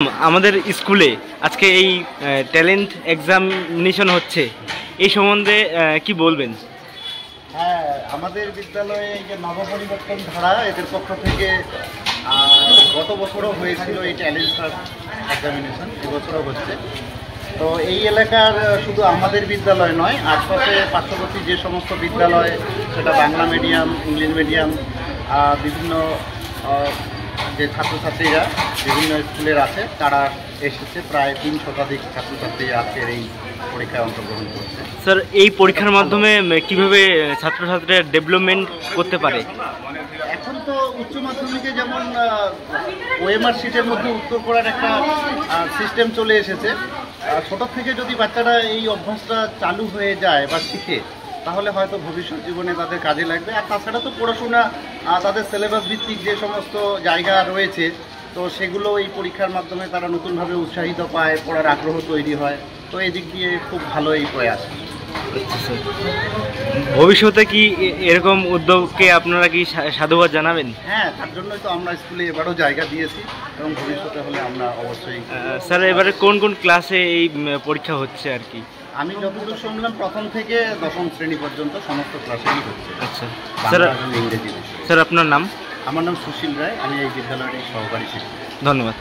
আমাদের স্কুলে আজকে এই ট্যালেন্ট এক্সামিনেশন হচ্ছে, এই সম্বন্ধে কি বলবেন? হ্যাঁ, আমাদের বিদ্যালয়ে এই যে নবপরিবর্তন ধারা এদের পক্ষ থেকে গত বছরও হয়েছিল এই ট্যালেন্ট এক্সামিনেশন, এবছরও হচ্ছে। তো এই এলাকার শুধু আমাদের বিদ্যালয় নয়, আশপাশে পার্শ্ববর্তী যে সমস্ত বিদ্যালয়, সেটা বাংলা মিডিয়াম, ইংলিশ মিডিয়াম, বিভিন্ন যে ছাত্রছাত্রীরা বিভিন্ন স্কুলের আছে তারা এসেছে। প্রায় 3 শতাধিক ছাত্রছাত্রী আজকের এই পরীক্ষায় অংশগ্রহণ করছে। স্যার, এই পরীক্ষার মাধ্যমে কিভাবে ছাত্রছাত্রীরা ডেভেলপমেন্ট করতে পারে? এখন তো উচ্চ মাধ্যমিকে যেমন ওএমআর শিটের মধ্যে উত্তর করার একটা সিস্টেম চলে এসেছে, ছোট থেকে যদি বাচ্চারা এই অভ্যাসটা চালু হয়ে যায় বা শিখে, তাহলে হয়তো ভবিষ্যৎ জীবনে তাদের কাজে লাগবে। আর তাছাড়া তো পড়াশোনা তাদের সিলেবাস ভিত্তিক যে সমস্ত জায়গা রয়েছে, তো সেগুলো এই পরীক্ষার মাধ্যমে তারা নতুনভাবে উৎসাহিত পায়, পড়ার আগ্রহ তৈরি হয়। তো এই দিক দিয়ে খুব ভালো এই প্রয়াস। ভবিষ্যতে কি এরকম উদ্যোগকে আপনারা কি সাধুবাদ জানাবেন? হ্যাঁ, তার জন্যই তো আমরা স্কুলে এবারও জায়গা দিয়েছি এবং ভবিষ্যতে হলে আমরা অবশ্যই। স্যার, এবারে কোন কোন ক্লাসে এই পরীক্ষা হচ্ছে আর কি? আমি যতদূর শুনলাম প্রথম থেকে দশম শ্রেণী পর্যন্ত সমস্ত ক্লাসেই হচ্ছে। আচ্ছা স্যার, ইংরেজি। স্যার আপনার নাম? আমার নাম সুশীল রায়, আমি এই বিদ্যালয়ের সহকারী শিক্ষক। ধন্যবাদ।